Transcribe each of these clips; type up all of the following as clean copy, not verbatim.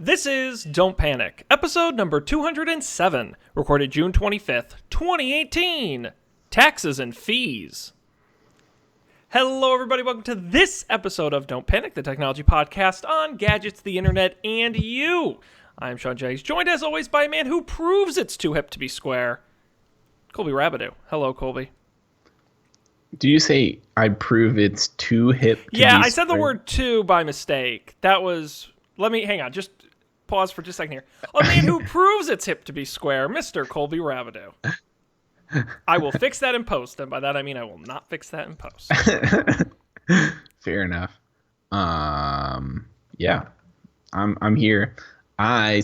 This is Don't Panic, episode number 207, recorded June 25th, 2018. Taxes and fees. Hello, everybody. Welcome to this episode of Don't Panic, the technology podcast on gadgets, the internet, and you. I'm Sean Jaggs, joined as always by a man who proves it's too hip to be square, Colby Rabideau. Hello, Colby. Do you say I prove it's too hip to be Yeah, I square? said the word too by mistake. That was... hang on, just pause for just a second here. A man who proves it's hip to be square, Mr. Colby Rabideau. I will fix that in post, and by that I mean I will not fix that in post. Fair enough. Yeah, I'm here. I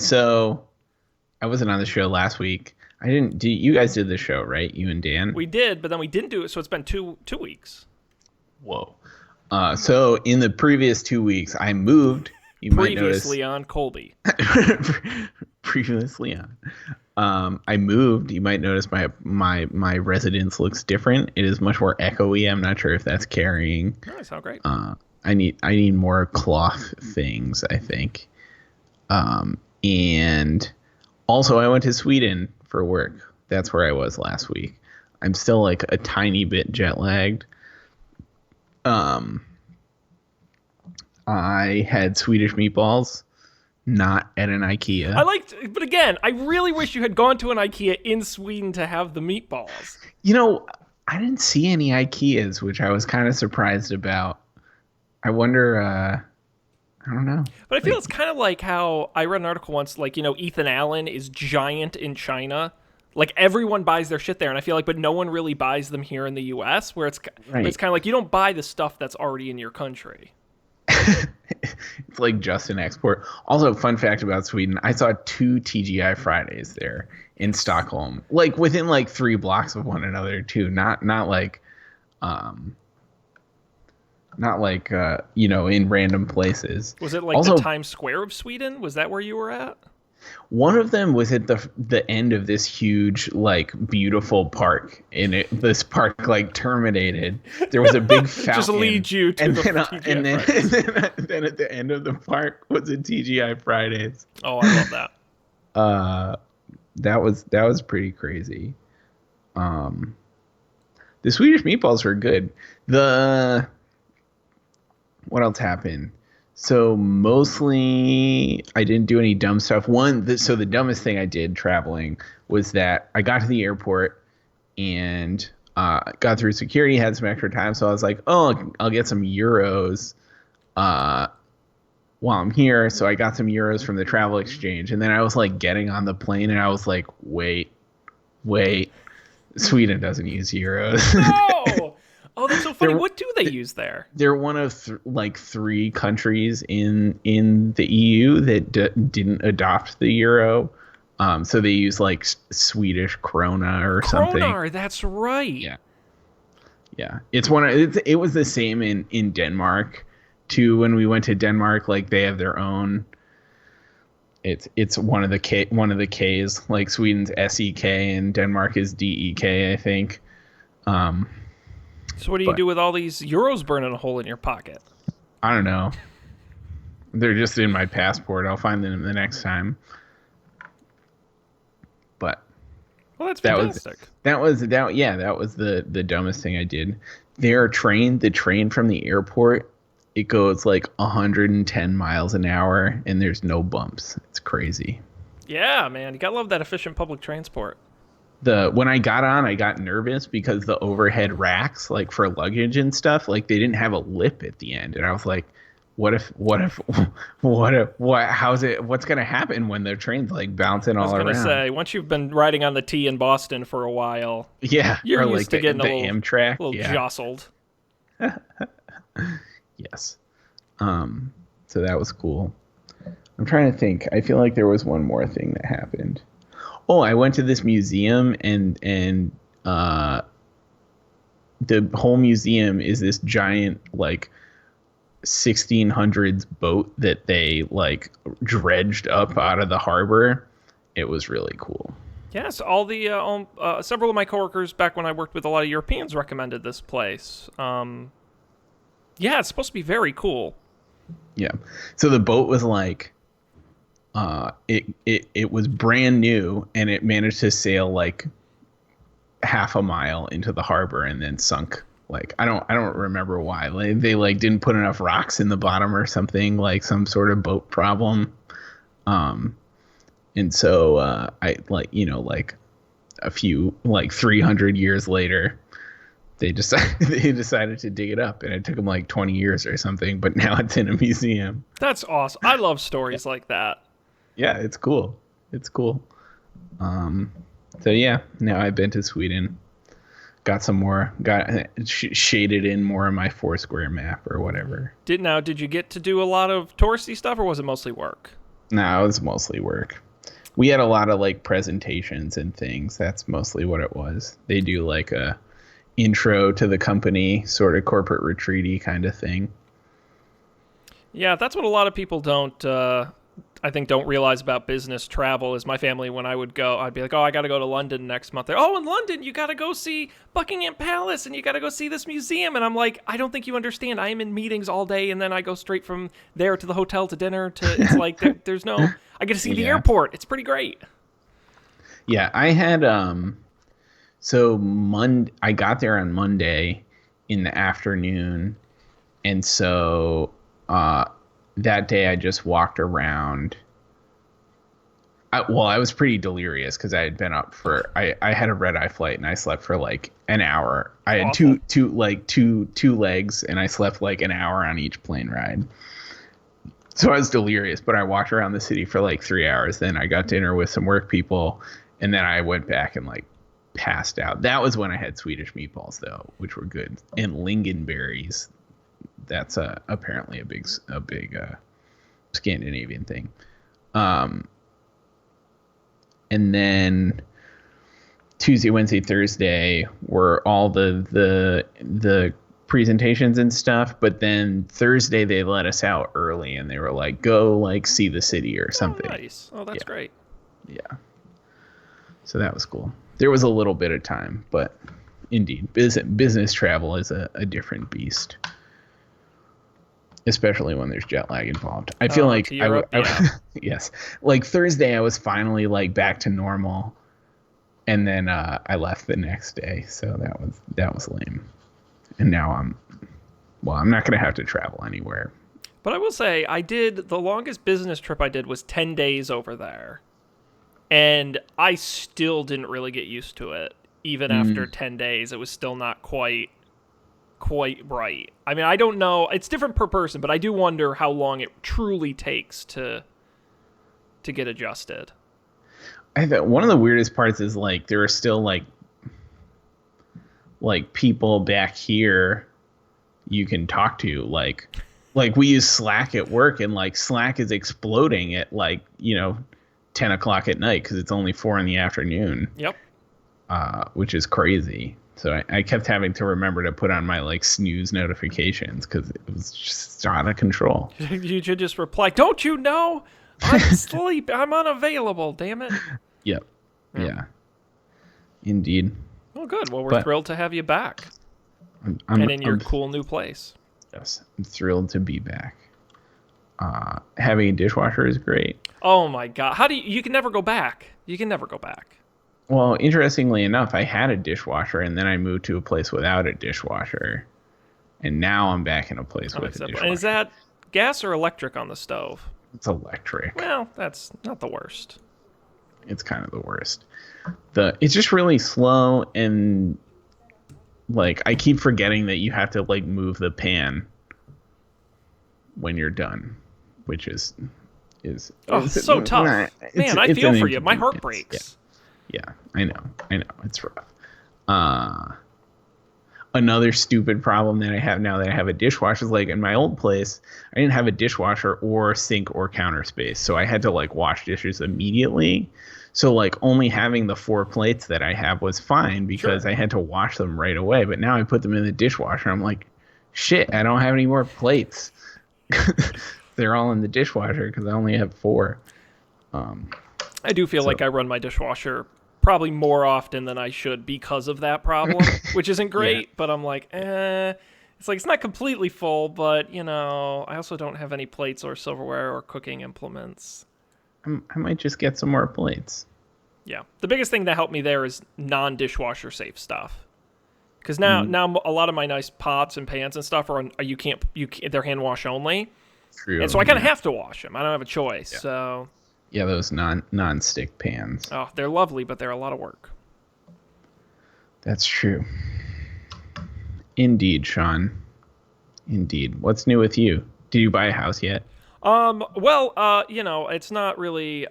wasn't on the show last week. I didn't. You guys did the show, right? You and Dan. We did, but then we didn't do it, so it's been two weeks. Whoa. So in the previous 2 weeks, I moved. You might notice. Previously on Colby. Previously on. I moved. You might notice my residence looks different. It is much more echoey. I'm not sure if that's carrying. Oh, that sounds great. I need more cloth things, I think. And also I went to Sweden for work. That's where I was last week. I'm still like a tiny bit jet lagged. I had Swedish meatballs, not at an IKEA. But again, I really wish you had gone to an IKEA in Sweden to have the meatballs. You know, I didn't see any IKEAs, which I was kind of surprised about. I wonder, I don't know. But I feel it's kind of like how I read an article once, like, you know, Ethan Allen is giant in China. Like, everyone buys their shit there, and I feel like, but no one really buys them here in the U.S., where it's kind of like you don't buy the stuff that's already in your country. It's like just an export. Also, fun fact about Sweden, I saw 2 TGI Fridays there in Stockholm, like within like 3 blocks of one another too. Not like you know, in random places. Was it like also, the Times Square of Sweden? Was that where you were at? One of them was at the end of this huge, like, beautiful park. And this park, like, terminated. There was a big fountain. Just lead you to then at the end of the park was a TGI Fridays. Oh, I love that. That was pretty crazy. The Swedish meatballs were good. What else happened? So mostly I didn't do any dumb stuff. So the dumbest thing I did traveling was that I got to the airport and got through security, had some extra time. So I was like, oh, I'll get some euros while I'm here. So I got some euros from the travel exchange. And then I was like getting on the plane and I was like, wait, Sweden doesn't use euros. No! Oh, that's so funny. What do they use there? They're one of 3 countries in the EU that didn't adopt the euro. So they use like Swedish krona or something. Kronar, that's right. Yeah. It was the same in Denmark too. When we went to Denmark, like they have their own. It's one of the K's. Like Sweden's SEK and Denmark is DEK, I think. So what do you do with all these euros burning a hole in your pocket? I don't know. They're just in my passport. I'll find them the next time. But well, that's fantastic. That was the dumbest thing I did. The train from the airport, it goes like 110 miles an hour and there's no bumps. It's crazy. Yeah, man. You gotta love that efficient public transport. When I got on, I got nervous because the overhead racks, like for luggage and stuff, like they didn't have a lip at the end, and I was like, what's gonna happen when the train's like bouncing all around? I was gonna say, once you've been riding on the T in Boston for a while, you're used like to getting the Amtrak, a little jostled. Yes. So that was cool. I'm trying to think. I feel like there was one more thing that happened. Oh, I went to this museum and the whole museum is this giant like 1600s boat that they like dredged up out of the harbor. It was really cool. Yes, all the several of my coworkers back when I worked with a lot of Europeans recommended this place. Yeah, it's supposed to be very cool. Yeah. So the boat was like it was brand new, and it managed to sail like half a mile into the harbor and then sunk. Like I don't remember why. Like, they like didn't put enough rocks in the bottom or something, like some sort of boat problem. Um, and so I like like a few like 300 years later, they decided to dig it up, and it took them like 20 years or something. But now it's in a museum. That's awesome. I love stories like that. Yeah, it's cool. It's cool. Um, so yeah, now I've been to Sweden. Got some more. Got shaded in more of my Foursquare map or whatever. Did you get to do a lot of touristy stuff, or was it mostly work? No, it was mostly work. We had a lot of like presentations and things. That's mostly what it was. They do like a intro to the company, sort of corporate retreaty kind of thing. Yeah, that's what a lot of people don't realize about business travel. Is my family, when I would go, I'd be like, oh, I got to go to London next month. They're, oh, in London, you got to go see Buckingham Palace and you got to go see this museum. And I'm like, I don't think you understand. I am in meetings all day, and then I go straight from there to the hotel to dinner. It's like there's no. I get to see the airport. It's pretty great. Yeah, I had I got there on Monday in the afternoon, and so that day I just walked around. I was pretty delirious because I had been up I had a red-eye flight, and I slept for like an hour. I had two legs, and I slept like an hour on each plane ride. So I was delirious, but I walked around the city for like 3 hours. Then I got dinner with some work people, and then I went back and like passed out. That was when I had Swedish meatballs, though, which were good, and lingonberries. That's apparently a big Scandinavian thing. And then Tuesday, Wednesday, Thursday were all the presentations and stuff. But then Thursday they let us out early, and they were like, "Go like see the city or something." Oh, nice. Oh, that's great. Yeah. So that was cool. There was a little bit of time, but indeed, business travel is a different beast. Especially when there's jet lag involved. I feel like yes, like Thursday I was finally like back to normal, and then I left the next day, so that was lame. And now I'm not gonna have to travel anywhere. But I will say, the longest business trip I did was 10 days over there, and I still didn't really get used to it. Even after 10 days, it was still not quite right. I mean, I don't know. It's different per person, but I do wonder how long it truly takes to get adjusted. I think one of the weirdest parts is like there are still like people back here you can talk to. Like we use Slack at work, and like Slack is exploding at like 10 o'clock at night because it's only 4 p.m. Yep. Which is crazy. So I kept having to remember to put on my like snooze notifications because it was just out of control. You should just reply, "Don't you know? I'm asleep. I'm unavailable. Damn it." Yep. Yeah. Indeed. Well, good. Well, we're thrilled to have you back, and in your cool new place. Yes, I'm thrilled to be back. Having a dishwasher is great. Oh my God! You can never go back. You can never go back. Well, interestingly enough, I had a dishwasher, and then I moved to a place without a dishwasher, and now I'm back in a place with a dishwasher. And is that gas or electric on the stove? It's electric. Well, that's not the worst. It's kind of the worst. It's just really slow, and like I keep forgetting that you have to like move the pan when you're done, which is so tough. Man, I feel for you. My heart breaks. Yeah, I know. It's rough. Another stupid problem that I have now that I have a dishwasher is like in my old place, I didn't have a dishwasher or sink or counter space. So I had to like wash dishes immediately. So like only having the 4 plates that I have was fine because I had to wash them right away. But now I put them in the dishwasher. I'm like, shit, I don't have any more plates. They're all in the dishwasher because I only have 4. I do feel like I run my dishwasher probably more often than I should because of that problem, which isn't great, but I'm like, it's like, it's not completely full, but I also don't have any plates or silverware or cooking implements. I might just get some more plates. Yeah. The biggest thing that helped me there is non-dishwasher safe stuff. Because Mm, now a lot of my nice pots and pans and stuff they're hand wash only, and true. so I kind of Yeah. have to wash them. I don't have a choice. Yeah. So Yeah, those non-stick pans. they're lovely, but they're a lot of work. That's true. Indeed, Sean. Indeed. What's new with you? Did you buy a house yet? Well, it's not really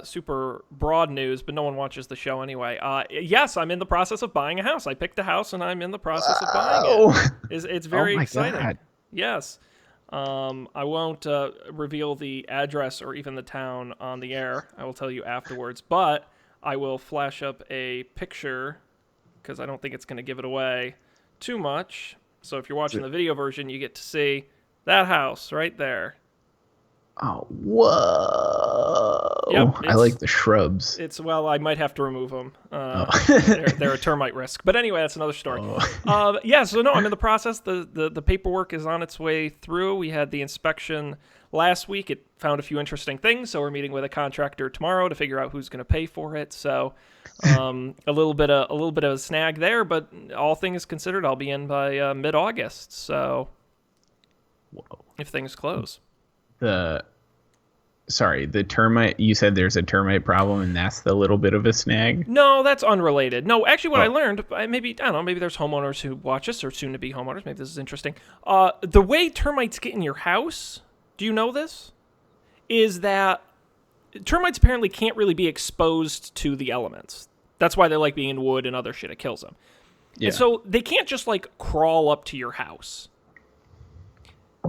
super broad news, but no one watches the show anyway. Yes, I'm in the process of buying a house. I picked a house, and I'm in the process of buying it. It's very Oh my exciting. God. Yes. I won't reveal the address or even the town on the air. I will tell you afterwards, but I will flash up a picture because I don't think it's going to give it away too much. So if you're watching the video version, you get to see that house right there. Oh, whoa. Yep, I like the shrubs. I might have to remove them. Oh. They're a termite risk. But anyway, that's another story. Oh. Yeah, so no, I'm in the process. The paperwork is on its way through. We had the inspection last week. It found a few interesting things, so we're meeting with a contractor tomorrow to figure out who's going to pay for it. So a little bit of a snag there, but all things considered, I'll be in by mid-August. So Whoa. if things close. The termite, you said there's a termite problem and that's the little bit of a snag? No, that's unrelated. No, actually what I learned, maybe there's homeowners who watch us or soon to be homeowners. Maybe this is interesting. The way termites get in your house, do you know this? Is that termites apparently can't really be exposed to the elements. That's why they like being in wood and other shit. It kills them. Yeah. And so they can't just crawl up to your house.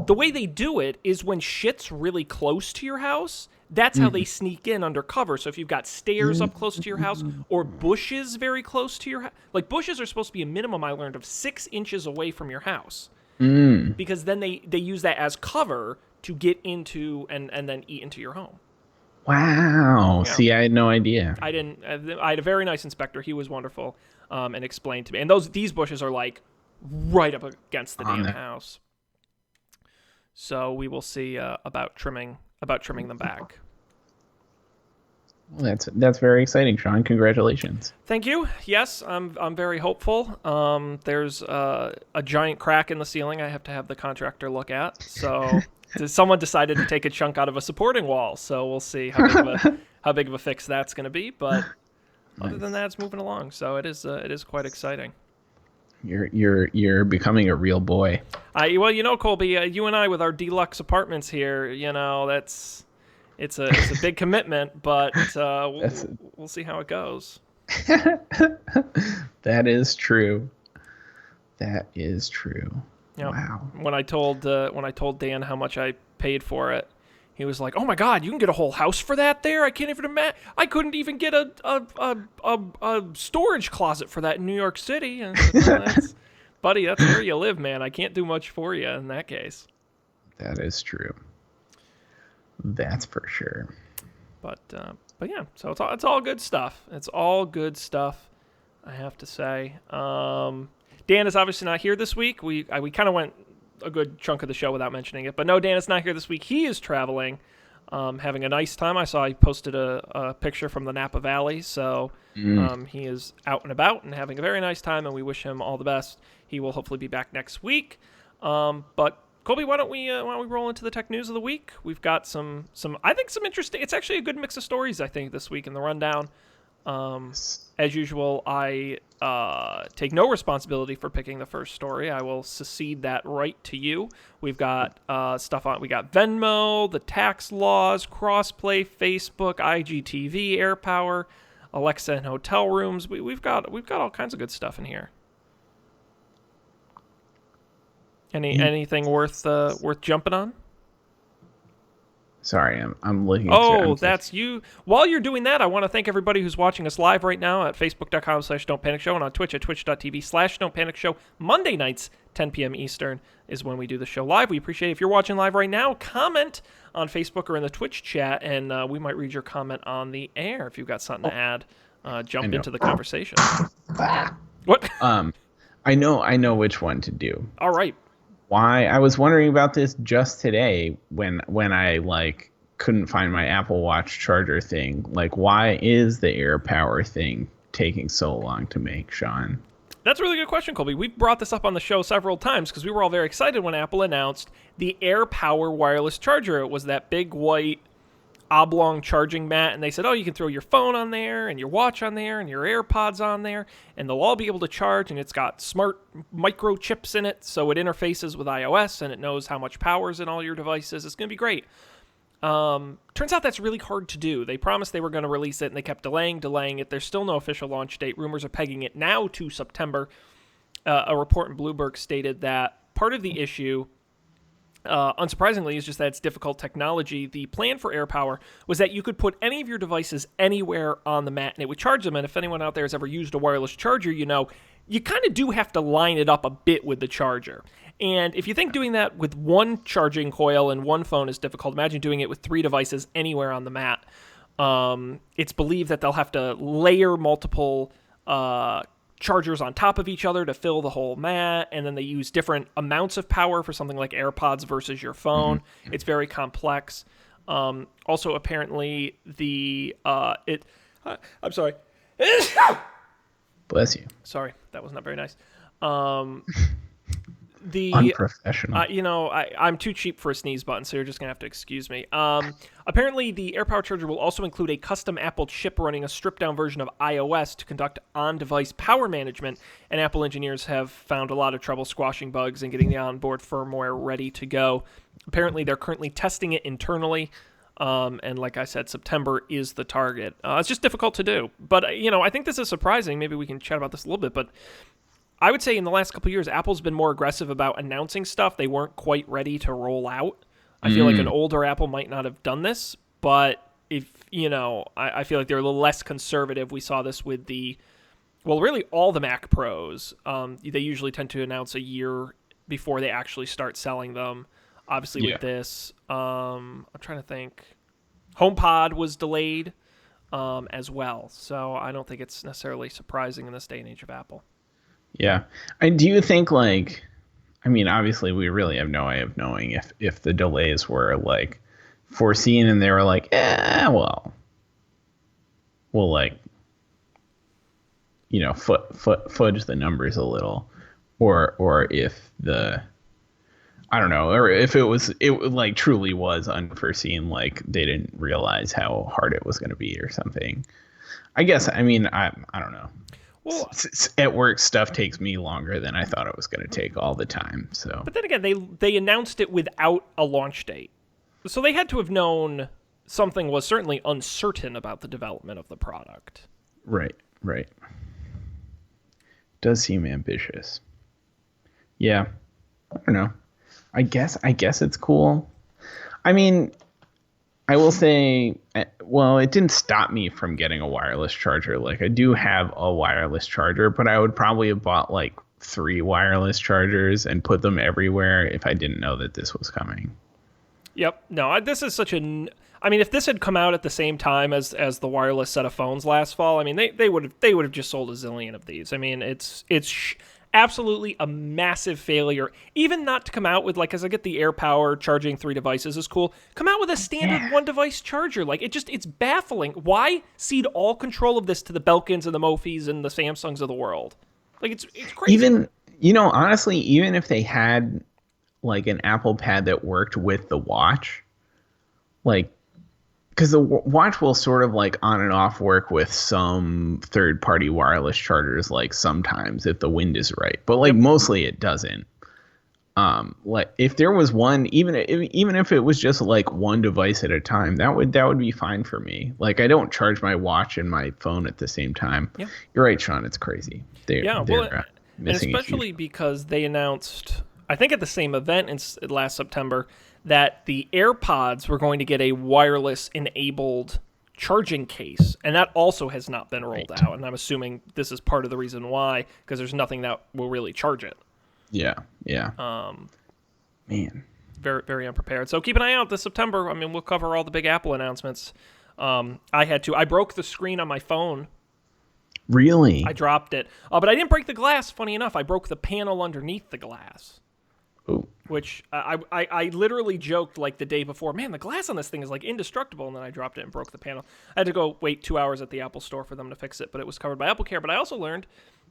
The way they do it is when shit's really close to your house, that's how they sneak in undercover. So if you've got stairs up close to your house or bushes very close to your house, bushes are supposed to be a minimum, I learned, of 6 inches away from your house. Because then they use that as cover to get into and then eat into your home. Wow. Yeah. See, I had no idea. I had a very nice inspector. He was wonderful and explained to me. And these bushes are right up against the damn house. So we will see about trimming them back. Well, that's very exciting, Sean. Congratulations. Thank you. Yes, I'm very hopeful. There's a giant crack in the ceiling I have to have the contractor look at. So someone decided to take a chunk out of a supporting wall. So we'll see how big of a fix that's going to be. But other than that, it's moving along. So it is quite exciting. You're becoming a real boy. Well, Colby, you and I with our deluxe apartments here, it's a big commitment, but we'll see how it goes. That is true. That is true. Yep. Wow. When I told Dan how much I paid for it, he was like, "Oh my God, you can get a whole house for that there? I can't even imagine. I couldn't even get a storage closet for that in New York City." And buddy, that's where you live, man. I can't do much for you in that case. That is true. That's for sure. But yeah, so it's all good stuff. It's all good stuff, I have to say. Dan is obviously not here this week. We kind of went a good chunk of the show without mentioning it. But no, Dan is not here this week. He is traveling, having a nice time. I saw he posted a picture from the Napa Valley. So he is out and about and having a very nice time, and we wish him all the best. He will hopefully be back next week. But Colby, why don't we roll into the tech news of the week? We've got some interesting. It's actually a good mix of stories, I think, this week in the rundown. As usual, I take no responsibility for picking the first story. I will secede that right to you. We've got stuff on. We got Venmo, the tax laws, crossplay, Facebook, IGTV, Airpower, Alexa and hotel rooms. We've got all kinds of good stuff in here. Anything worth jumping on? Sorry, I'm looking. Oh, that's you. While you're doing that, I want to thank everybody who's watching us live right now at facebook.com/don'tpanicshow and on Twitch at twitch.tv/don'tpanicshow. Monday nights, 10 p.m. Eastern is when we do the show live. We appreciate it. If you're watching live right now, comment on Facebook or in the Twitch chat, and we might read your comment on the air. If you've got something to add, jump into the conversation. What? I know which one to do. All right. Why? I was wondering about this just today when I couldn't find my Apple Watch charger thing. Like, why is the Airpower thing taking so long to make, Sean? That's a really good question, Colby. We've brought this up on the show several times because we were all very excited when Apple announced the Airpower wireless charger. It was that big white oblong charging mat, and they said, oh, you can throw your phone on there and your watch on there and your AirPods on there, and they'll all be able to charge, and it's got smart microchips in it, so it interfaces with iOS, and it knows how much power is in all your devices. It's going to be great. Turns out that's really hard to do. They promised they were going to release it, and they kept delaying it. There's still no official launch date. Rumors are pegging it now to September. A report in Bloomberg stated that part of the issue, unsurprisingly, is just that it's difficult technology. The plan for Airpower was that you could put any of your devices anywhere on the mat, and it would charge them. And if anyone out there has ever used a wireless charger, you know, you kind of do have to line it up a bit with the charger. And if you think doing that with one charging coil and one phone is difficult, imagine doing it with 3 devices anywhere on the mat. It's believed that they'll have to layer multiple chargers on top of each other to fill the whole mat, and then they use different amounts of power for something like AirPods versus your phone. Mm-hmm. It's very complex. Also, apparently, I'm sorry. Bless you. Sorry, that was not very nice. Unprofessional. I'm too cheap for a sneeze button, so you're just going to have to excuse me. Apparently, the Airpower charger will also include a custom Apple chip running a stripped-down version of iOS to conduct on-device power management, and Apple engineers have found a lot of trouble squashing bugs and getting the onboard firmware ready to go. Apparently, they're currently testing it internally, and like I said, September is the target. It's just difficult to do. But, I think this is surprising. Maybe we can chat about this a little bit, but I would say in the last couple of years, Apple's been more aggressive about announcing stuff they weren't quite ready to roll out. I feel like an older Apple might not have done this, but I feel like they're a little less conservative. We saw this with really all the Mac Pros. They usually tend to announce a year before they actually start selling them. Obviously with this, I'm trying to think. HomePod was delayed as well, so I don't think it's necessarily surprising in this day and age of Apple. Yeah. And do you think, obviously we really have no way of knowing if the delays were foreseen and they were we'll fudge the numbers a little, or if or if it truly was unforeseen, they didn't realize how hard it was going to be or something. I guess, I don't know. Well, at work, stuff takes me longer than I thought it was going to take all the time. So, but then again, they announced it without a launch date, so they had to have known something was certainly uncertain about the development of the product. Right. Does seem ambitious. Yeah, I don't know. I guess it's cool. I will say, it didn't stop me from getting a wireless charger. I do have a wireless charger, but I would probably have bought 3 wireless chargers and put them everywhere if I didn't know that this was coming. Yep. No, this is such if this had come out at the same time as the wireless set of phones last fall, they would have just sold a zillion of these. It's absolutely a massive failure. Even not to come out with, as I get the Airpower charging 3 devices is cool, come out with a standard 1-device charger. It's baffling. Why cede all control of this to the Belkins and the Mofis and the Samsungs of the world? It's crazy. Even, honestly, even if they had an Apple Pad that worked with the watch, because the watch will sort of on and off work with some third-party wireless chargers sometimes if the wind is right, but mostly it doesn't. If there was one, even if it was just one device at a time, that would be fine for me. I don't charge my watch and my phone at the same time. Yeah. You're right, Sean. It's crazy. And especially because they announced, I think at the same event last September, that the AirPods were going to get a wireless-enabled charging case, and that also has not been rolled out. And I'm assuming this is part of the reason why, because there's nothing that will really charge it. Yeah. Man. Very, very unprepared. So keep an eye out this September. We'll cover all the big Apple announcements. I broke the screen on my phone. Really? I dropped it. But I didn't break the glass, funny enough. I broke the panel underneath the glass. Ooh. which I literally joked like the day before, man, the glass on this thing is like indestructible, and then I dropped it and broke the panel. I had to go wait 2 hours at the Apple store for them to fix it, but it was covered by AppleCare. But I also learned,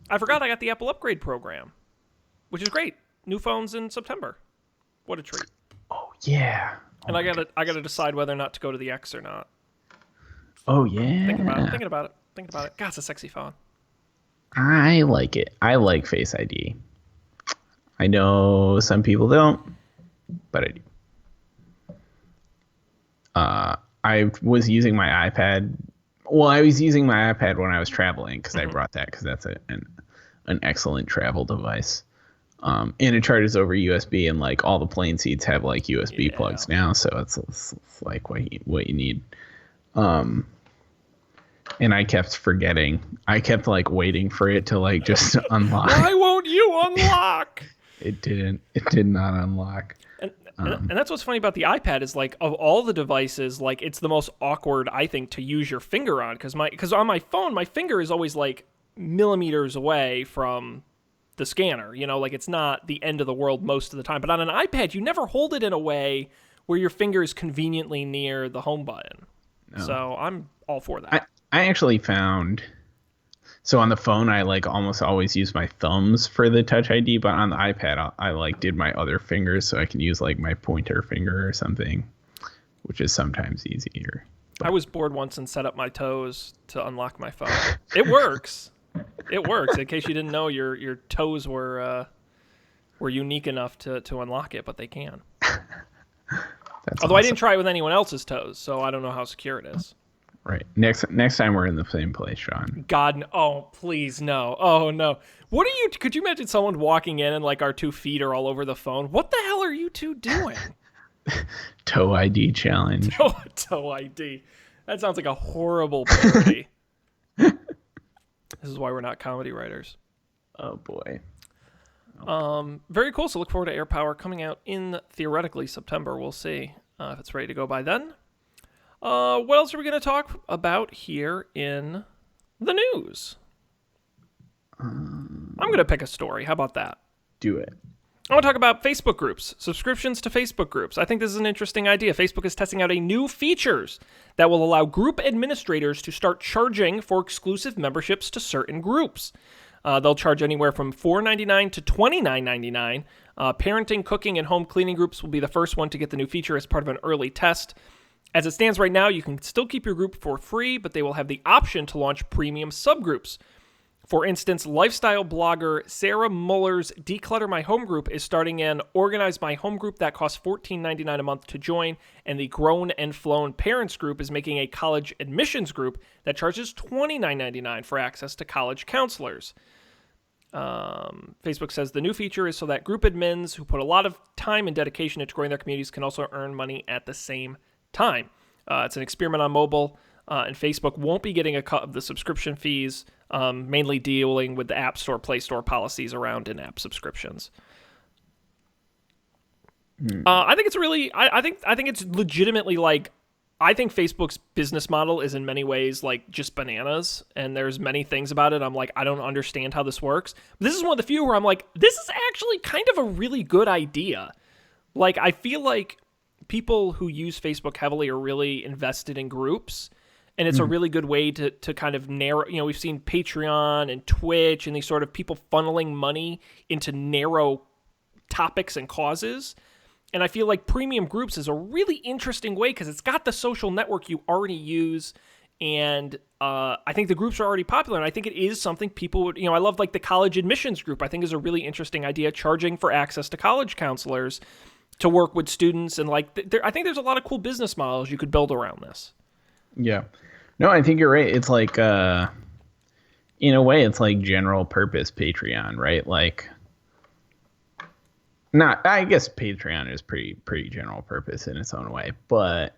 I forgot I got the Apple Upgrade program, which is great. New phones in September. What a treat. Oh yeah. And I gotta decide whether or not to go to the X or not. Oh yeah. Thinking about it. God, it's a sexy phone. I like it. I like Face ID. I know some people don't, but I do. I was using my iPad. Well, I was using my iPad when I was traveling because I brought that because that's an excellent travel device. And it charges over USB, and like all the plane seats have like USB plugs now, so it's like what you need. And I kept forgetting. I kept like waiting for it to like just unlock. Why won't you unlock? It didn't. It did not unlock. And that's what's funny about the iPad is like of all the devices, like it's the most awkward I think to use your finger on because on my phone my finger is always like millimeters away from the scanner. You know, like it's not the end of the world most of the time. But on an iPad, you never hold it in a way where your finger is conveniently near the home button. No. So I'm all for that. I actually found, so on the phone I like almost always use my thumbs for the Touch ID, but on the iPad I like did my other fingers so I can use like my pointer finger or something, which is sometimes easier. But I was bored once and set up my toes to unlock my phone. It works. It works. In case you didn't know, your toes were unique enough to unlock it, but they can. Although awesome. I didn't try it with anyone else's toes, so I don't know how secure it is. Right. Next time we're in the same place, Sean. God, oh, please, no. Oh, no. Could you imagine someone walking in and like our 2 feet are all over the phone? What the hell are you two doing? Toe ID challenge. Toe ID. That sounds like a horrible parody. This is why we're not comedy writers. Oh, boy. Very cool. So look forward to Airpower coming out in theoretically September. We'll see if it's ready to go by then. What else are we going to talk about here in the news? I'm going to pick a story. How about that? Do it. I want to talk about Facebook groups, subscriptions to Facebook groups. I think this is an interesting idea. Facebook is testing out a new features that will allow group administrators to start charging for exclusive memberships to certain groups. They'll charge anywhere from $4.99 to $29.99. Parenting, cooking, and home cleaning groups will be the first one to get the new feature as part of an early test. As it stands right now, you can still keep your group for free, but they will have the option to launch premium subgroups. For instance, lifestyle blogger Sarah Muller's Declutter My Home group is starting an Organize My Home group that costs $14.99 a month to join, and the Grown and Flown Parents group is making a college admissions group that charges $29.99 for access to college counselors. Facebook says the new feature is so that group admins who put a lot of time and dedication into growing their communities can also earn money at the same time. It's an experiment on mobile, and Facebook won't be getting a cut of the subscription fees, mainly dealing with the App Store, Play Store policies around in-app subscriptions. I think it's really, I think it's legitimately like, I think Facebook's business model is in many ways like just bananas, and there's many things about it I'm like, I don't understand how this works. But this is one of the few where I'm like, this is actually kind of a really good idea. Like, I feel like people who use Facebook heavily are really invested in groups, and it's a really good way to kind of narrow, we've seen Patreon and Twitch and these sort of people funneling money into narrow topics and causes. And I feel like premium groups is a really interesting way because it's got the social network you already use, and I think the groups are already popular, and I think it is something people would, I love like the college admissions group. I think is a really interesting idea, charging for access to college counselors to work with students, and like I think there's a lot of cool business models you could build around this. Yeah. No, I think you're right. It's like, in a way, it's like general purpose Patreon, right? Like, I guess Patreon is pretty general purpose in its own way, but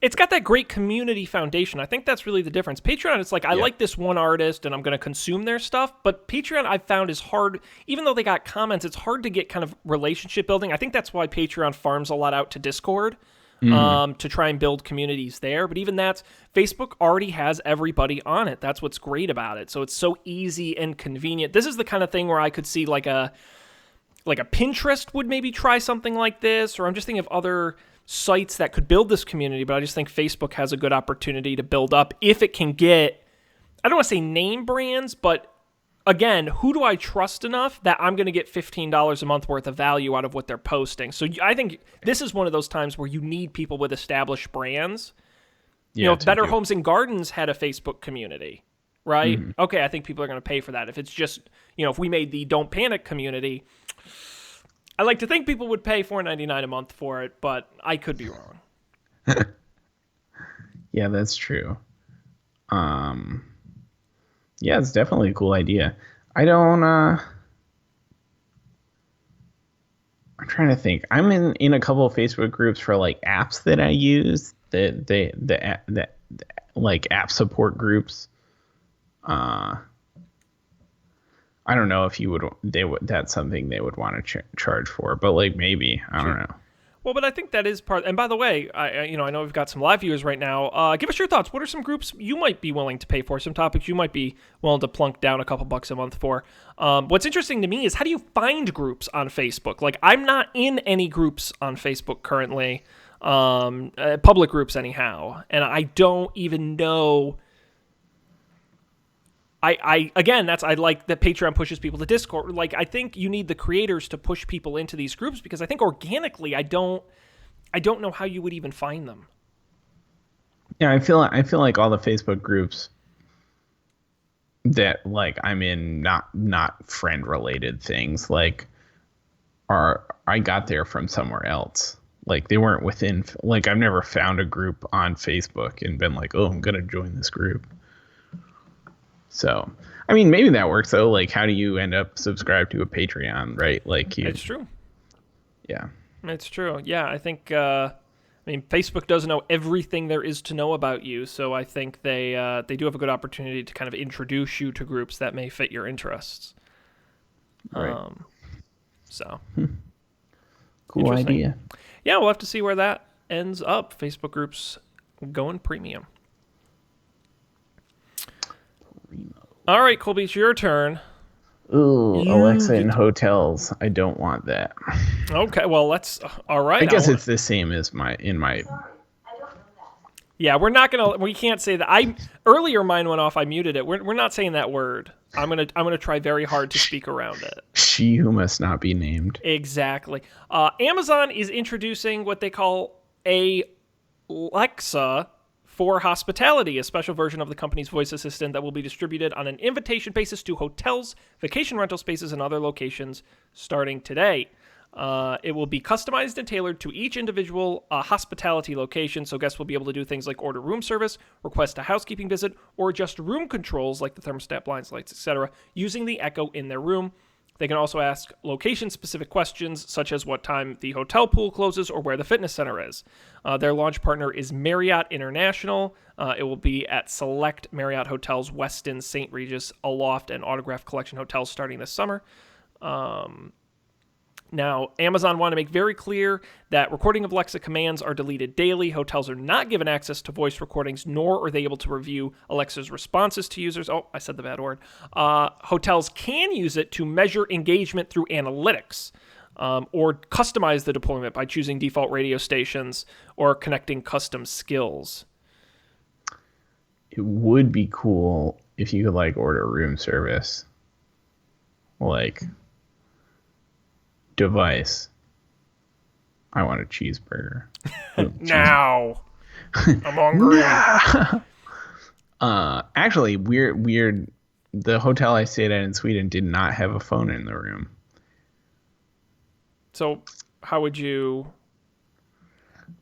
it's got that great community foundation. I think that's really the difference. Patreon, it's like, I like this one artist and I'm going to consume their stuff, but Patreon I've found is hard, even though they got comments, it's hard to get kind of relationship building. I think that's why Patreon farms a lot out to Discord, to try and build communities there. But even that's, Facebook already has everybody on it. That's what's great about it. So it's so easy and convenient. This is the kind of thing where I could see like a Pinterest would maybe try something like this, or I'm just thinking of other sites that could build this community, but I just think Facebook has a good opportunity to build up if it can get, I don't want to say name brands, but again, who do I trust enough that I'm going to get $15 a month worth of value out of what they're posting? So I think this is one of those times where you need people with established brands. Yeah, Better Homes and Gardens had a Facebook community, right? Okay, I think people are going to pay for that. If it's just, if we made the Don't Panic community, I like to think people would pay $4.99 a month for it, but I could be wrong. Yeah, that's true. Yeah, it's definitely a cool idea. I'm trying to think. I'm in a couple of Facebook groups for like apps that I use, the like app support groups. I don't know if that's something they would want to charge for, but like maybe, I don't know. Well, but I think that is part. And by the way, I know we've got some live viewers right now. Give us your thoughts. What are some groups you might be willing to pay for? Some topics you might be willing to plunk down a couple bucks a month for? What's interesting to me is, how do you find groups on Facebook? Like, I'm not in any groups on Facebook currently, public groups anyhow, and I don't even know. I like that Patreon pushes people to Discord. Like, I think you need the creators to push people into these groups, because I think organically, I don't know how you would even find them. Yeah, I feel like all the Facebook groups that like I'm in, not friend related things, like I got there from somewhere else. Like, they weren't within, like, I've never found a group on Facebook and been like, oh, I'm gonna join this group. So, I mean, maybe that works though. Like, how do you end up subscribed to a Patreon, right? Like, it's true. Yeah, it's true. Yeah, I think. Facebook does know everything there is to know about you, so I think they do have a good opportunity to kind of introduce you to groups that may fit your interests. Right. Cool idea. Yeah, we'll have to see where that ends up. Facebook groups going premium. All right, Colby, it's your turn. Ooh, Alexa in hotels. I don't want that. Okay, well, let's. All right. I guess it's the same as my. Yeah, we can't say that. Earlier mine went off. I muted it. We're not saying that word. I'm gonna try very hard to speak around it. She who must not be named. Exactly. Amazon is introducing what they call Alexa for hospitality, a special version of the company's voice assistant that will be distributed on an invitation basis to hotels, vacation rental spaces, and other locations starting today. It will be customized and tailored to each individual hospitality location, so guests will be able to do things like order room service, request a housekeeping visit, or adjust room controls like the thermostat, blinds, lights, etc., using the Echo in their room. They can also ask location-specific questions, such as what time the hotel pool closes or where the fitness center is. Their launch partner is Marriott International. It will be at select Marriott hotels, Westin, St. Regis, Aloft, and Autograph Collection hotels starting this summer. Now, Amazon want to make very clear that recording of Alexa commands are deleted daily. Hotels are not given access to voice recordings, nor are they able to review Alexa's responses to users. Oh, I said the bad word. Hotels can use it to measure engagement through analytics, or customize the deployment by choosing default radio stations or connecting custom skills. It would be cool if you could like order room service. Like, device. I want a cheeseburger. Now. I'm hungry. Actually, weird. The hotel I stayed at in Sweden did not have a phone in the room. So, how would you?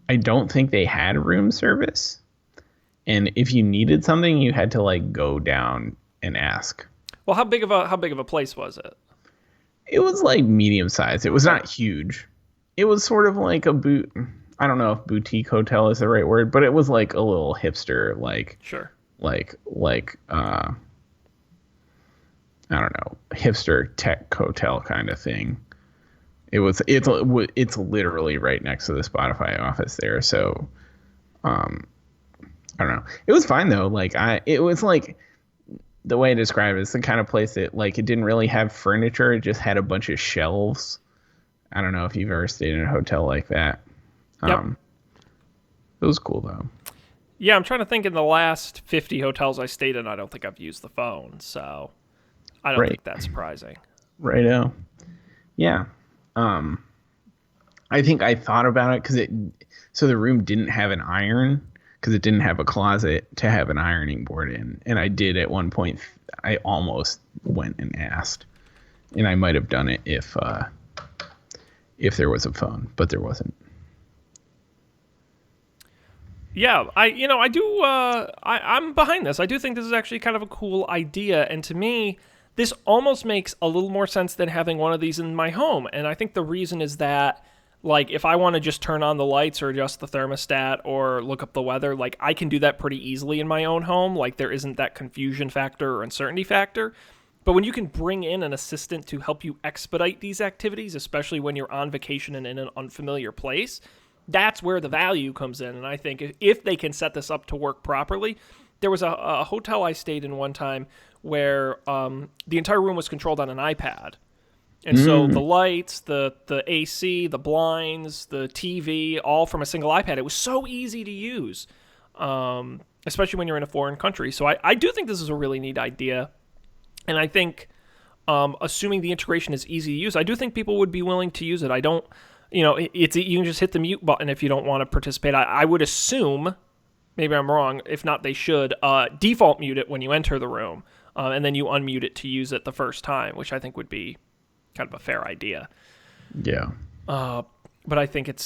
I don't think they had room service. And if you needed something, you had to like go down and ask. Well, how big of a place was it? It was like medium size. It was not huge. It was sort of like a I don't know if boutique hotel is the right word, but it was like a little hipster, like sure, like I don't know, hipster tech hotel kind of thing. It's literally right next to the Spotify office there. So um, I don't know. It was fine though. It was like the way I describe it, it's the kind of place that like it didn't really have furniture. It just had a bunch of shelves. I don't know if you've ever stayed in a hotel like that. Yep. It was cool though. Yeah, I'm trying to think. In the last 50 hotels I stayed in, I don't think I've used the phone, so I don't think that's surprising. Right now. Yeah. I think I thought about it so the room didn't have an iron because it didn't have a closet to have an ironing board in. And I did at one point, I almost went and asked, and I might have done it if there was a phone, but there wasn't. Yeah, I'm behind this. I do think this is actually kind of a cool idea, and to me, this almost makes a little more sense than having one of these in my home. And I think the reason is that, like, if I want to just turn on the lights or adjust the thermostat or look up the weather, like, I can do that pretty easily in my own home. Like, there isn't that confusion factor or uncertainty factor. But when you can bring in an assistant to help you expedite these activities, especially when you're on vacation and in an unfamiliar place, that's where the value comes in. And I think if they can set this up to work properly, there was a hotel I stayed in one time where the entire room was controlled on an iPad. And so the lights, the AC, the blinds, the TV, all from a single iPad. It was so easy to use, especially when you're in a foreign country. So I do think this is a really neat idea. And I think, assuming the integration is easy to use, I do think people would be willing to use it. I don't, you can just hit the mute button if you don't want to participate. I would assume, maybe I'm wrong, if not they should, default mute it when you enter the room, and then you unmute it to use it the first time, which I think would be kind of a fair idea. Yeah. But I think I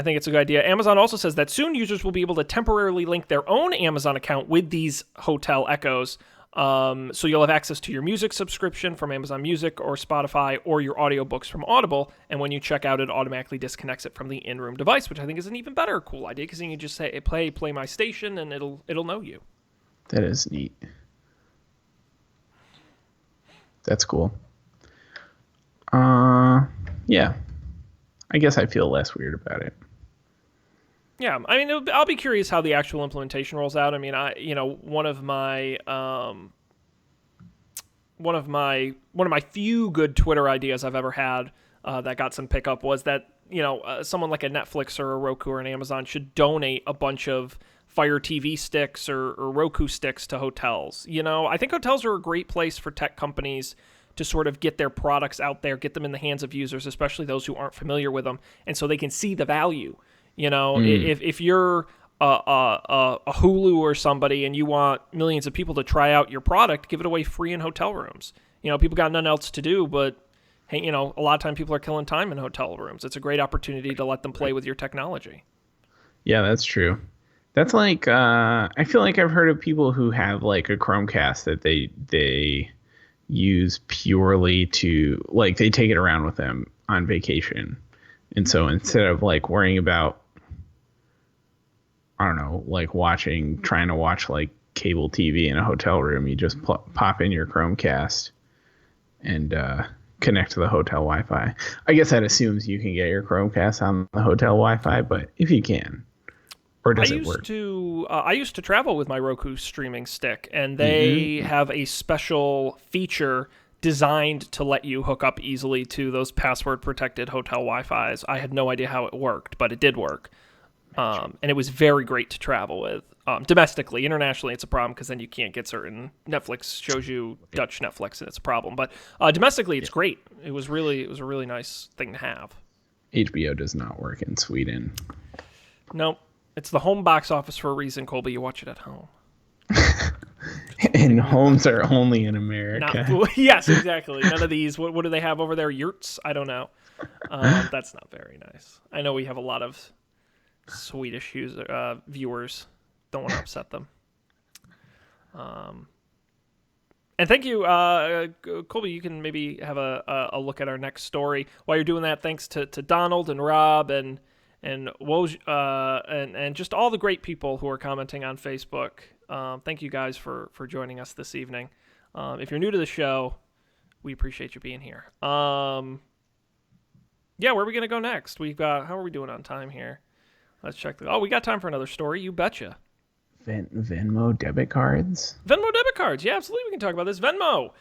think it's a good idea. Amazon also says that soon users will be able to temporarily link their own Amazon account with these hotel echoes. So you'll have access to your music subscription from Amazon Music or Spotify or your audiobooks from Audible. And when you check out, it automatically disconnects it from the in-room device, which I think is an even better cool idea because then you just say, play my station, and it'll know you. That is neat. That's cool. Yeah. I guess I feel less weird about it. Yeah, I mean, I'll be curious how the actual implementation rolls out. I mean, one of my few good Twitter ideas I've ever had that got some pickup was that someone like a Netflix or a Roku or an Amazon should donate a bunch of Fire TV sticks or Roku sticks to hotels. I think hotels are a great place for tech companies to sort of get their products out there, get them in the hands of users, especially those who aren't familiar with them, and so they can see the value. If you're a Hulu or somebody and you want millions of people to try out your product, give it away free in hotel rooms. People got nothing else to do, but hey, a lot of time people are killing time in hotel rooms. It's a great opportunity to let them play with your technology. Yeah, that's true. That's like I feel like I've heard of people who have like a Chromecast that they use purely to like they take it around with them on vacation. And so instead of like worrying about, I don't know, like trying to watch like cable TV in a hotel room, you just pop in your Chromecast and connect to the hotel Wi-Fi. I guess that assumes you can get your Chromecast on the hotel Wi-Fi, but if you can, or does it work? I used to travel with my Roku streaming stick, and they have a special feature designed to let you hook up easily to those password-protected hotel Wi-Fis. I had no idea how it worked, but it did work. And it was very great to travel with. Domestically, internationally, it's a problem because then you can't get certain Netflix shows you Dutch Netflix, and it's a problem. But domestically, it's great. It was a really nice thing to have. HBO does not work in Sweden. Nope. It's the home box office for a reason, Colby. You watch it at home. And homes are only in America. Yes, exactly. None of these. What do they have over there? Yurts? I don't know. That's not very nice. I know we have a lot of Swedish viewers. Don't want to upset them. And thank you, Colby. You can maybe have a look at our next story. While you're doing that, thanks to Donald and Rob and Woj, and just all the great people who are commenting on Facebook. Thank you guys for joining us this evening. If you're new to the show, We appreciate you being here. Yeah, where are we going to go next? We've got, how are we doing on time here? Let's check. We got time for another story. You betcha. Venmo debit cards? Venmo debit cards. Yeah, absolutely. We can talk about this. Venmo.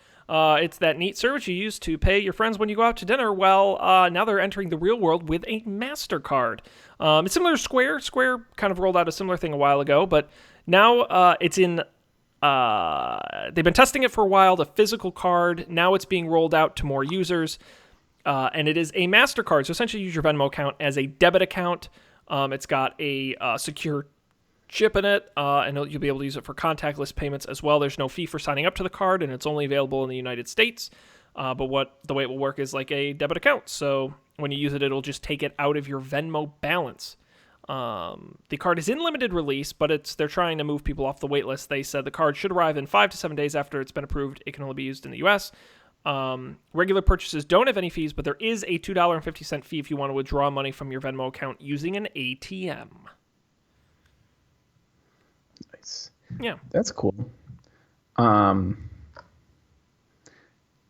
It's that neat service you use to pay your friends when you go out to dinner. Well, now they're entering the real world with a MasterCard. It's similar to Square. Square kind of rolled out a similar thing a while ago, but now it's in... they've been testing it for a while, the physical card. Now it's being rolled out to more users, and it is a MasterCard. So essentially use your Venmo account as a debit account. It's got a secure chip in it, and you'll be able to use it for contactless payments as well. There's no fee for signing up to the card, and it's only available in the United States. But the way it will work is like a debit account. So when you use it, it'll just take it out of your Venmo balance. The card is in limited release, but they're trying to move people off the wait list. They said the card should arrive in 5 to 7 days after it's been approved. It can only be used in the U.S. Regular purchases don't have any fees, but there is a $2.50 fee if you want to withdraw money from your Venmo account using an ATM. Nice. Yeah. That's cool.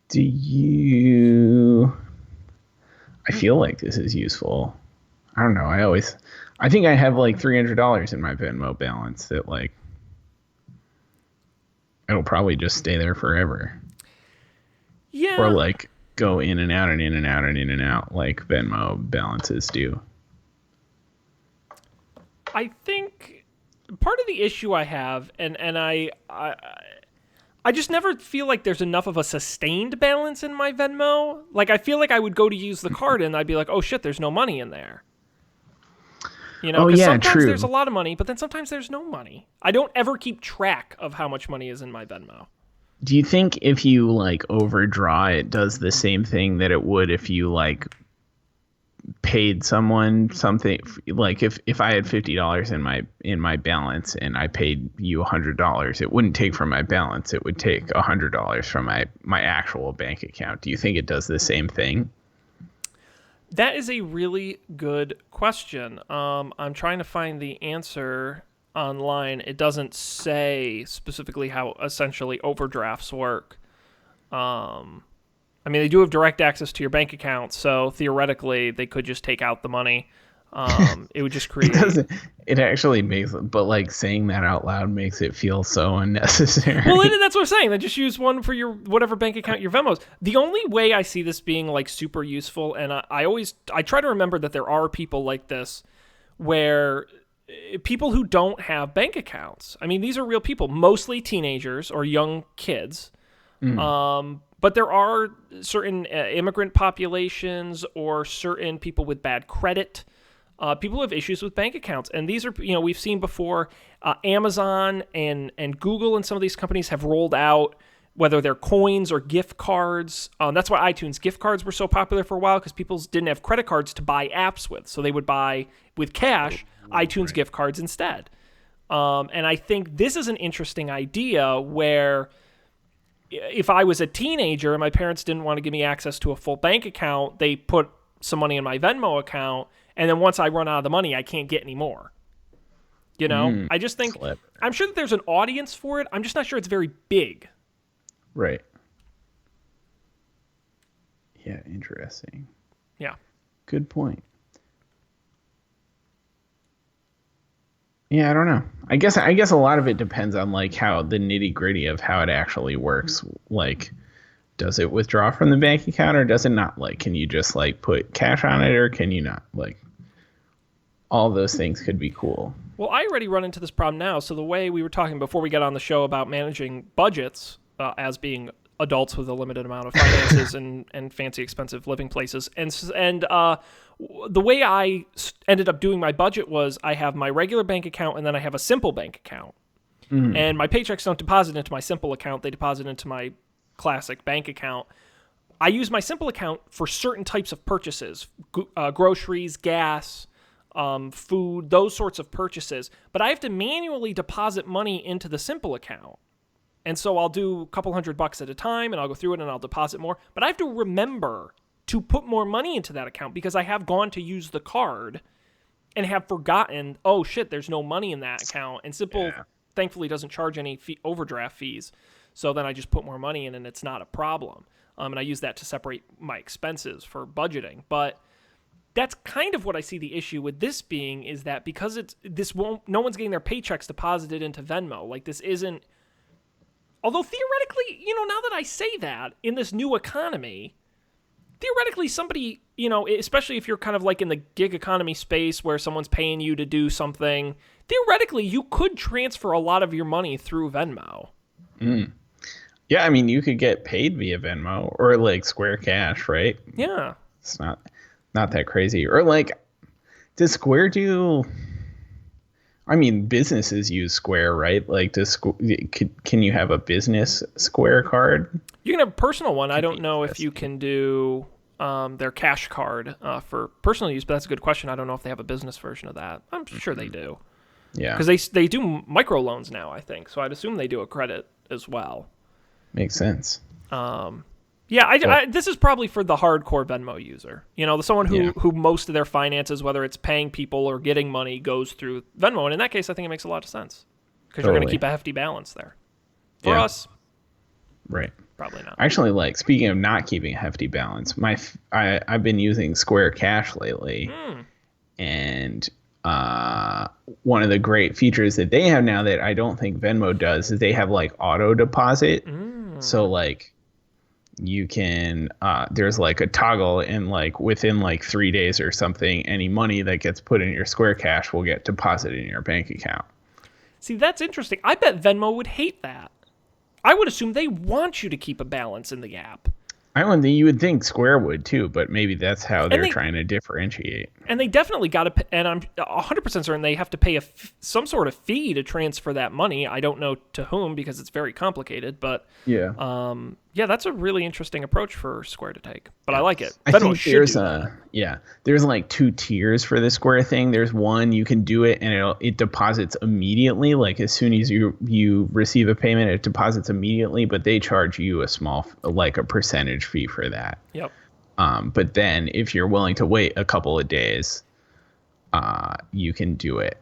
Do you... I feel like this is useful. I don't know. I think I have like $300 in my Venmo balance that like it'll probably just stay there forever. Yeah. Or like go in and out and in and out and in and out like Venmo balances do. I think part of the issue I have, and I just never feel like there's enough of a sustained balance in my Venmo. Like I feel like I would go to use the card and I'd be like, oh shit, there's no money in there. You know, because sometimes true. There's a lot of money, but then sometimes there's no money. I don't ever keep track of how much money is in my Venmo. Do you think if you like overdraw, it does the same thing that it would if you like paid someone something? Like if I had $50 in my balance and I paid you $100, it wouldn't take from my balance. It would take $100 from my actual bank account. Do you think it does the same thing? That is a really good question. I'm trying to find the answer online. It doesn't say specifically how essentially overdrafts work. I mean, they do have direct access to your bank account, so theoretically they could just take out the money. It would just create... It actually makes... But like saying that out loud makes it feel so unnecessary. Well, that's what I'm saying. Then just use one for your whatever bank account your Venmo's. The only way I see this being like super useful, and I try to remember that there are people like this where people who don't have bank accounts. I mean, these are real people, mostly teenagers or young kids. But there are certain immigrant populations or certain people with bad credit, people who have issues with bank accounts. And these are, we've seen before, Amazon and Google and some of these companies have rolled out, whether they're coins or gift cards. That's why iTunes gift cards were so popular for a while, because people didn't have credit cards to buy apps with. So they would buy with cash iTunes gift cards instead. And I think this is an interesting idea where... if I was a teenager and my parents didn't want to give me access to a full bank account, they put some money in my Venmo account, and then once I run out of the money, I can't get any more. I just think... I'm sure that there's an audience for it. I'm just not sure it's very big. Right. Yeah, interesting. Yeah. Good point. Yeah, I don't know. I guess a lot of it depends on like how the nitty-gritty of how it actually works. Like, does it withdraw from the bank account or does it not? Like, can you just like put cash on it or can you not? Like, all those things could be cool. Well, I already run into this problem now. So the way we were talking before we got on the show about managing budgets as being adults with a limited amount of finances and fancy expensive living places. And the way I ended up doing my budget was I have my regular bank account and then I have a simple bank account. And my paychecks don't deposit into my simple account. They deposit into my classic bank account. I use my simple account for certain types of purchases, groceries, gas, food, those sorts of purchases. But I have to manually deposit money into the simple account. And so I'll do a couple $100 at a time, and I'll go through it, and I'll deposit more. But I have to remember to put more money into that account because I have gone to use the card and have forgotten, oh, shit, there's no money in that account. And Simple, thankfully, doesn't charge any overdraft fees. So then I just put more money in and it's not a problem. And I use that to separate my expenses for budgeting. But that's kind of what I see the issue with this being, is that because no one's getting their paychecks deposited into Venmo. Like, this isn't, although theoretically, now that I say that, in this new economy, theoretically somebody, especially if you're kind of like in the gig economy space where someone's paying you to do something, theoretically you could transfer a lot of your money through Venmo. Yeah, I mean, you could get paid via Venmo or like Square Cash, right? Yeah. It's not that crazy. Or like, does Square do? I mean, businesses use Square, right? Like, can you have a business Square card? You can have a personal one. I don't know if you can do their cash card for personal use, but that's a good question. I don't know if they have a business version of that. I'm sure they do. Yeah. Because they do microloans now, I think. So I'd assume they do a credit as well. Makes sense. Yeah, this is probably for the hardcore Venmo user. Someone who most of their finances, whether it's paying people or getting money, goes through Venmo. And in that case, I think it makes a lot of sense. Because you're going to keep a hefty balance there. For us, right. Probably not. Actually, like, speaking of not keeping a hefty balance, I've been using Square Cash lately. And one of the great features that they have now that I don't think Venmo does is they have like auto deposit. So like you can there's like a toggle, and like within like 3 days or something, any money that gets put in your Square Cash will get deposited in your bank account. See, that's interesting. I bet Venmo would hate that. I would assume they want you to keep a balance in the app. You would think Square would too, but maybe that's how they're trying to differentiate. And they definitely got to, and I'm 100% certain they have to pay some sort of fee to transfer that money. I don't know to whom because it's very complicated, but yeah, that's a really interesting approach for Square to take. But I like it. I think there's like 2 tiers for the Square thing. There's one, you can do it and it deposits immediately. Like as soon as you receive a payment, it deposits immediately, but they charge you a small, like a percentage fee for that. Yep. But then if you're willing to wait a couple of days, you can do it.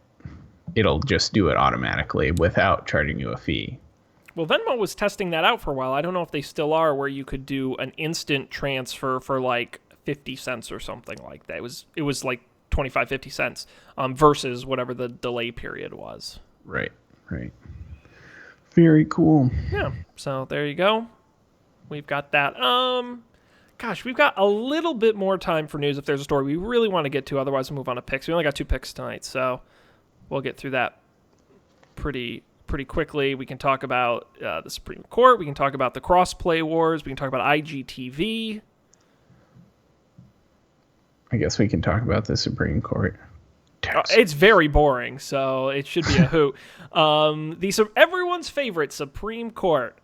It'll just do it automatically without charging you a fee. Well, Venmo was testing that out for a while. I don't know if they still are, where you could do an instant transfer for like 50 cents or something like that. It was like 25, 50 cents versus whatever the delay period was. Right. Very cool. Yeah. So there you go. We've got that. Gosh, we've got a little bit more time for news if there's a story we really want to get to. Otherwise, we'll move on to picks. We only got 2 picks tonight, so we'll get through that pretty quickly. We can talk about the Supreme Court. We can talk about the cross-play wars. We can talk about IGTV. I guess we can talk about the Supreme Court. It's very boring, so it should be a hoot. Everyone's favorite Supreme Court.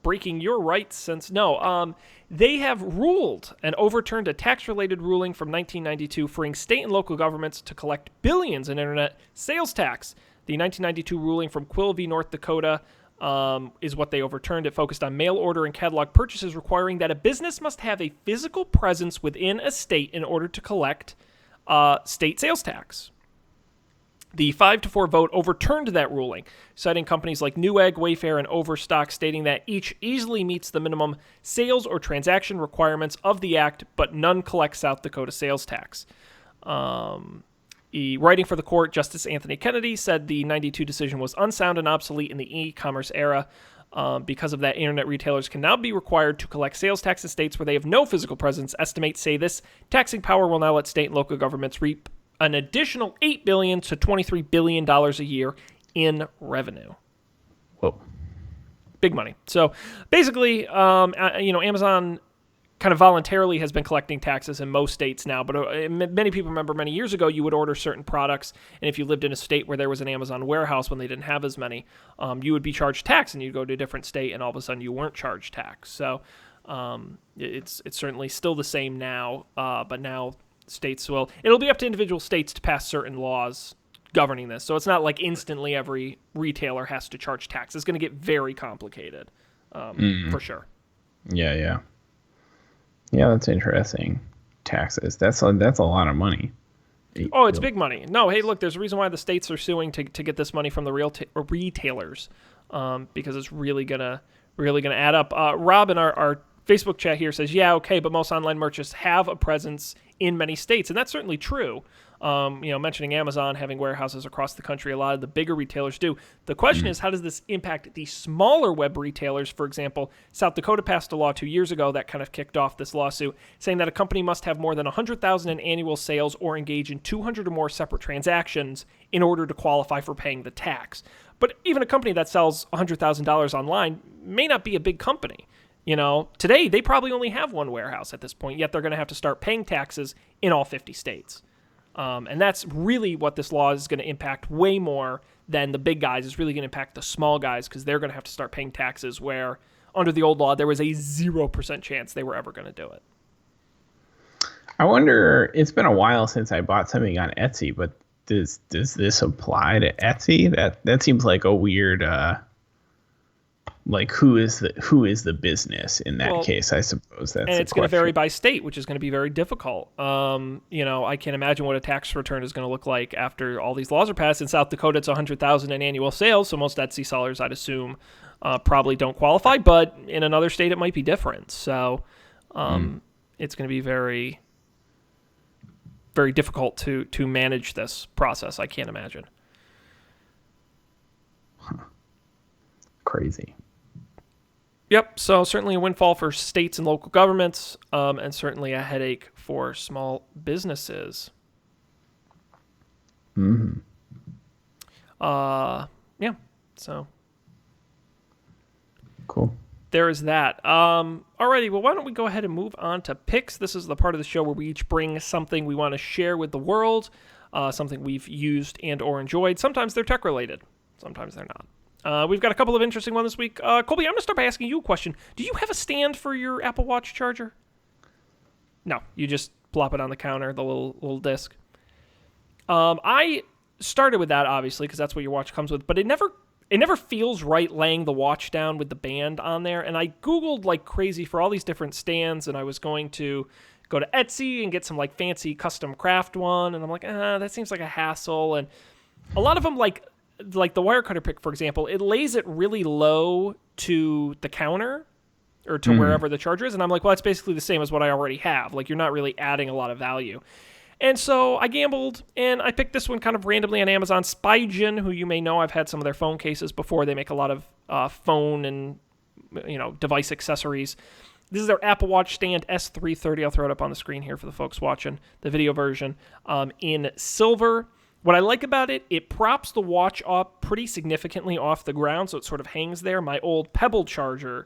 Breaking your rights since... No, they have ruled and overturned a tax-related ruling from 1992 freeing state and local governments to collect billions in internet sales tax. The 1992 ruling from Quill v. North Dakota is what they overturned. It focused on mail order and catalog purchases, requiring that a business must have a physical presence within a state in order to collect state sales tax. The 5-4 vote overturned that ruling, citing companies like Newegg, Wayfair, and Overstock, stating that each easily meets the minimum sales or transaction requirements of the act, but none collect South Dakota sales tax. Writing for the court, Justice Anthony Kennedy said the 92 decision was unsound and obsolete in the e-commerce era. Because of that, internet retailers can now be required to collect sales tax in states where they have no physical presence. Estimates say this taxing power will now let state and local governments reap an additional $8 billion to $23 billion a year in revenue. Whoa. Big money. So basically, Amazon kind of voluntarily has been collecting taxes in most states now, but many people remember many years ago you would order certain products, and if you lived in a state where there was an Amazon warehouse when they didn't have as many, you would be charged tax, and you'd go to a different state, and all of a sudden you weren't charged tax. So it's certainly still the same now, but now it'll be up to individual states to pass certain laws governing this. So it's not like instantly every retailer has to charge tax. It's going to get very complicated, for sure. Yeah, that's interesting. Taxes. That's a lot of money. Oh, it's big money. No, hey, look, there's a reason why the states are suing to get this money from the retailers. because it's really gonna add up. Rob in our Facebook chat here says, yeah, okay, but most online merchants have a presence in many states, and that's certainly true. Mentioning Amazon having warehouses across the country, a lot of the bigger retailers do. The question is, how does this impact the smaller web retailers? For example, South Dakota passed a law 2 years ago that kind of kicked off this lawsuit, saying that a company must have more than $100,000 in annual sales or engage in 200 or more separate transactions in order to qualify for paying the tax. But even a company that sells $100,000 online may not be a big company. Today they probably only have one warehouse at this point, yet they're going to have to start paying taxes in all 50 states. And that's really what this law is going to impact way more than the big guys. It's really going to impact the small guys because they're going to have to start paying taxes where under the old law there was a 0% chance they were ever going to do it. I wonder, it's been a while since I bought something on Etsy, but does this apply to Etsy? That seems like a weird who is the business in that case? I suppose that's. And it's going to vary by state, which is going to be very difficult. I can't imagine what a tax return is going to look like after all these laws are passed. In South Dakota, it's $100,000 in annual sales, so most Etsy sellers, I'd assume, probably don't qualify. But in another state, it might be different. So it's going to be very, very difficult to manage this process. I can't imagine. Crazy. Yep, so certainly a windfall for states and local governments, and certainly a headache for small businesses. Mm-hmm. Yeah, so. Cool. There is that. Alrighty, well, why don't we go ahead and move on to picks? This is the part of the show where we each bring something we want to share with the world, something we've used and or enjoyed. Sometimes they're tech-related. Sometimes they're not. We've got a couple of interesting ones this week. Colby, I'm going to start by asking you a question. Do you have a stand for your Apple Watch charger? No, you just plop it on the counter, the little disc. I started with that, obviously, because that's what your watch comes with, but it never feels right laying the watch down with the band on there, and I Googled like crazy for all these different stands, and I was going to go to Etsy and get some like fancy custom craft one, and I'm like, that seems like a hassle, and a lot of them like the wire cutter pick, for example, it lays it really low to the counter or to wherever the charger is. And I'm like, well, that's basically the same as what I already have. Like, you're not really adding a lot of value. And so I gambled, and I picked this one kind of randomly on Amazon. Spygen, who you may know, I've had some of their phone cases before. They make a lot of phone and device accessories. This is their Apple Watch stand S330. I'll throw it up on the screen here for the folks watching the video version in silver. What I like about it, it props the watch up pretty significantly off the ground, so it sort of hangs there. My old Pebble charger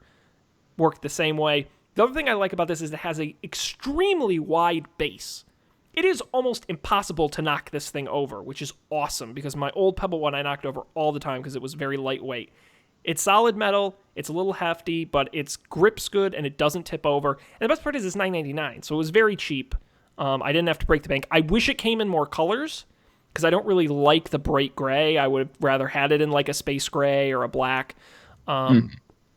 worked the same way. The other thing I like about this is it has an extremely wide base. It is almost impossible to knock this thing over, which is awesome, because my old Pebble one I knocked over all the time because it was very lightweight. It's solid metal, it's a little hefty, but its grip's good and it doesn't tip over. And the best part is it's $9.99, so it was very cheap. I didn't have to break the bank. I wish it came in more colors, because I don't really like the bright gray. I would have rather had it in like a space gray or a black. But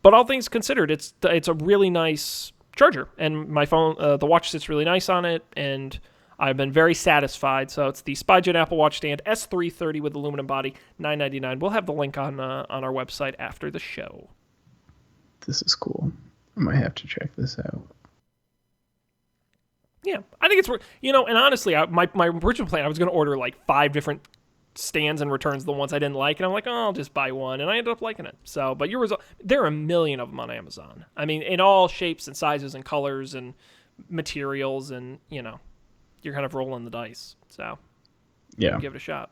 all things considered, it's a really nice charger, and my phone, the watch sits really nice on it, and I've been very satisfied. So it's the Spygen Apple Watch stand S330 with aluminum body, $9.99. We'll have the link on our website after the show. This is cool. I might have to check this out. Yeah, I think it's, and honestly, my original plan, I was going to order like 5 different stands and returns the ones I didn't like, and I'm like, I'll just buy one, and I ended up liking it. So, but there are a million of them on Amazon. I mean, in all shapes and sizes and colors and materials, and, you're kind of rolling the dice. So, yeah, give it a shot.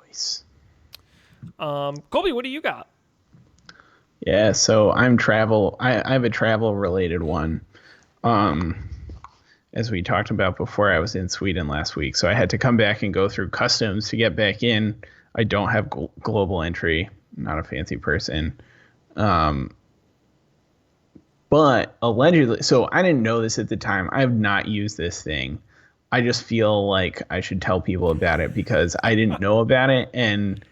Nice. Colby, what do you got? Yeah, so I have a travel-related one. As we talked about before, I was in Sweden last week, so I had to come back and go through customs to get back in. I don't have global entry, not a fancy person. But allegedly, so I didn't know this at the time. I have not used this thing. I just feel like I should tell people about it because I didn't know about it. And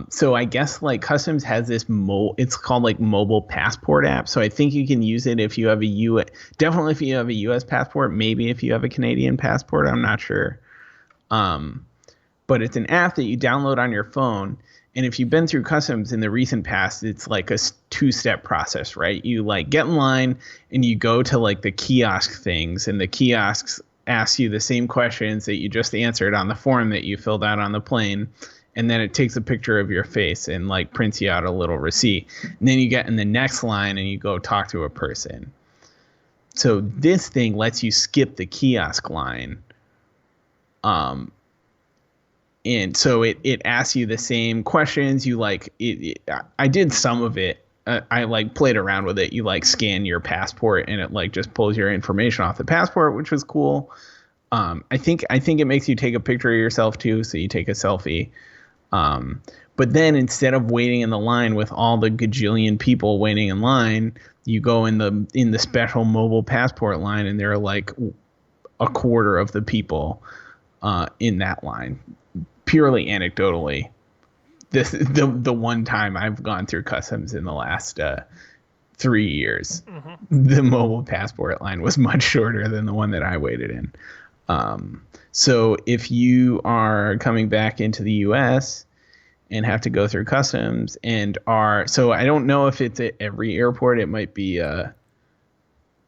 so I guess like Customs has this it's called like mobile passport app. So I think you can use it if you have definitely if you have a US passport, maybe if you have a Canadian passport, I'm not sure. But it's an app that you download on your phone, And if you've been through customs in the recent past, it's like a two-step process, right? You like get in line and you go to like the kiosk things, and the kiosks ask you the same questions that you just answered on the form that you filled out on the plane. And then it takes a picture of your face and like prints you out a little receipt. And then you get in the next line and you go talk to a person. So this thing lets you skip the kiosk line. And so it asks you the same questions. You like I did some of it. I like played around with it. You like scan your passport and it like just pulls your information off the passport, which was cool. I think it makes you take a picture of yourself too. So you take a selfie. But then instead of waiting in the line with all the gajillion people waiting in line, you go in the special mobile passport line, and there are like a quarter of the people in that line. Purely anecdotally, the one time I've gone through customs in the last 3 years, the mobile passport line was much shorter than the one that I waited in. So if you are coming back into the U.S. and have to go through customs so I don't know if it's at every airport. It might be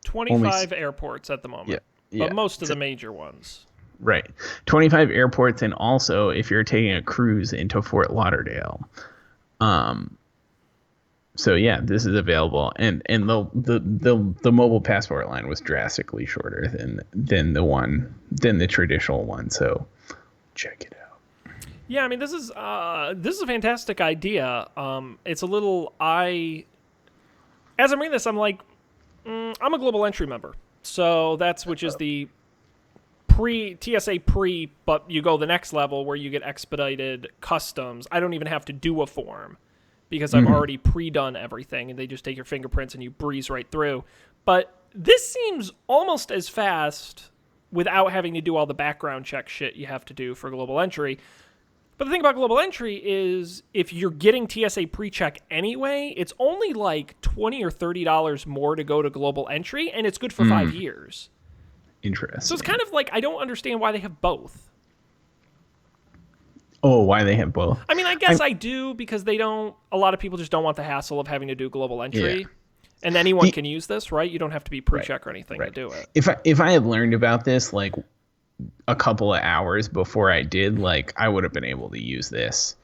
25 airports at the moment, but most of the major ones. Right. 25 airports, and also if you're taking a cruise into Fort Lauderdale. So yeah, this is available, and the mobile passport line was drastically shorter than the traditional one. So check it out. Yeah, I mean this is a fantastic idea. It's a little as I'm reading this, I'm like, I'm a global entry member, so which is the TSA pre, but you go the next level where you get expedited customs. I don't even have to do a form because I've already pre-done everything, and they just take your fingerprints and you breeze right through. But this seems almost as fast without having to do all the background check shit you have to do for global entry. But the thing about global entry is if you're getting TSA pre-check anyway, it's only like $20 or $30 more to go to global entry, and it's good for 5 years. Interesting. So it's kind of like I don't understand why they have both. Oh, why they have both? I mean, I guess I do, because a lot of people just don't want the hassle of having to do global entry. Yeah. And anyone can use this, right? You don't have to be pre-check or anything to do it. If I had learned about this like a couple of hours before I did, like I would have been able to use this.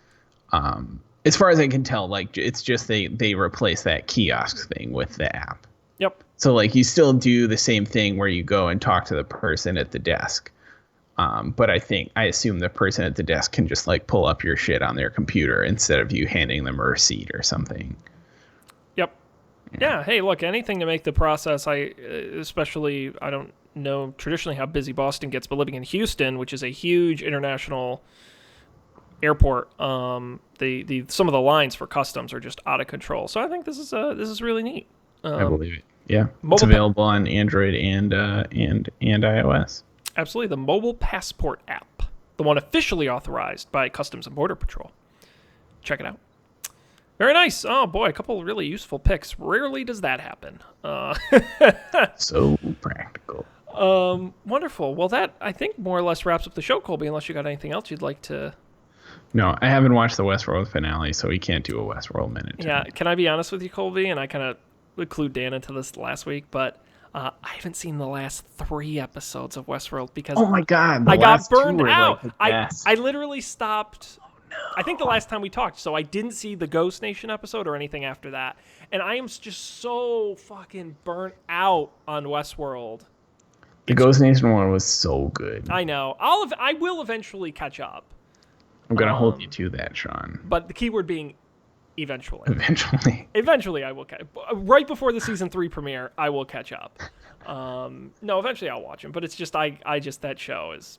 As far as I can tell, like it's just they replace that kiosk thing with the app. Yep. So like you still do the same thing where you go and talk to the person at the desk. But I assume the person at the desk can just like pull up your shit on their computer instead of you handing them a receipt or something. Yep. Yeah. Hey, look, anything to make the process. I don't know traditionally how busy Boston gets, but living in Houston, which is a huge international airport, some of the lines for customs are just out of control. So I think this is really neat. I believe it. Yeah, it's available on Android and iOS. Absolutely, the Mobile Passport app, the one officially authorized by Customs and Border Patrol. Check it out. Very nice. Oh boy, a couple of really useful picks. Rarely does that happen. So practical. Wonderful. Well, that I think more or less wraps up the show, Colby. Unless you got anything else you'd like to. No, I haven't watched the Westworld finale, so we can't do a Westworld minute. Yeah, can I be honest with you, Colby? And I kind of clued Dan into this last week, but I haven't seen the last 3 episodes of Westworld because oh my god, I got burned out. Like I literally stopped. Oh, no. I think the last time we talked, so I didn't see the Ghost Nation episode or anything after that, and I am just so fucking burnt out on Westworld. The Ghost Nation one was so good. I know. I will eventually catch up. I'm gonna hold you to that, Sean. But the keyword being eventually. Eventually, I will catch. Right before the season 3 premiere, I will catch up. No, eventually I'll watch them. But it's just I just that show it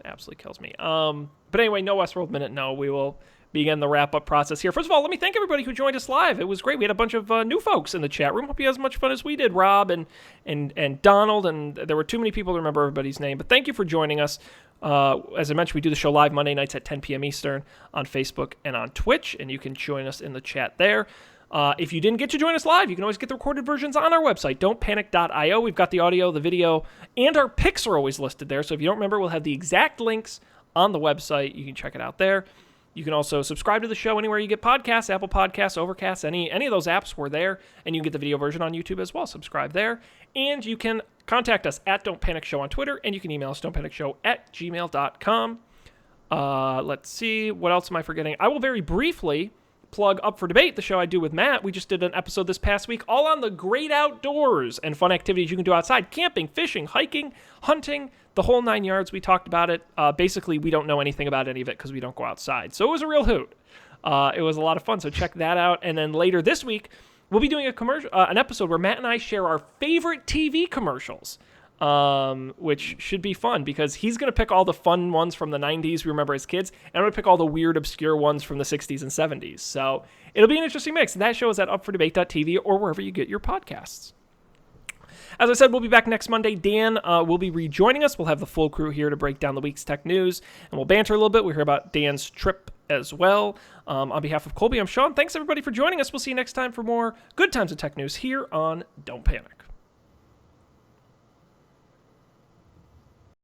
absolutely kills me. But anyway, no Westworld minute. No, we will begin the wrap up process here. First of all, let me thank everybody who joined us live. It was great. We had a bunch of new folks in the chat room. Hope you had as much fun as we did. Rob and Donald, and there were too many people to remember everybody's name. But thank you for joining us. As I mentioned, we do the show live Monday nights at 10 p.m. Eastern on Facebook and on Twitch, and you can join us in the chat there. If you didn't get to join us live, you can always get the recorded versions on our website, don'tpanic.io. We've got the audio, the video, and our picks are always listed there. So if you don't remember, we'll have the exact links on the website. You can check it out there. You can also subscribe to the show anywhere you get podcasts, Apple Podcasts, Overcast, any of those apps, we're there. And you can get the video version on YouTube as well. Subscribe there. And you can contact us at Don't Panic Show on Twitter, and you can email us don'tpanicshow@gmail.com. Let's see. What else am I forgetting? I will very briefly plug Up for Debate, the show I do with Matt. We just did an episode this past week all on the great outdoors and fun activities you can do outside. Camping, fishing, hiking, hunting, the whole 9 yards. We talked about it. Basically, we don't know anything about any of it because we don't go outside. So it was a real hoot. It was a lot of fun, so check that out. And then later this week, we'll be doing an episode where Matt and I share our favorite TV commercials, which should be fun because he's going to pick all the fun ones from the 90s we remember as kids, and I'm going to pick all the weird, obscure ones from the 60s and 70s. So it'll be an interesting mix. That show is at upfordebate.tv or wherever you get your podcasts. As I said, we'll be back next Monday. Dan will be rejoining us. We'll have the full crew here to break down the week's tech news, and we'll banter a little bit. We'll hear about Dan's trip as well. On behalf of Colby, I'm Sean. Thanks, everybody, for joining us. We'll see you next time for more good times of tech news here on Don't Panic.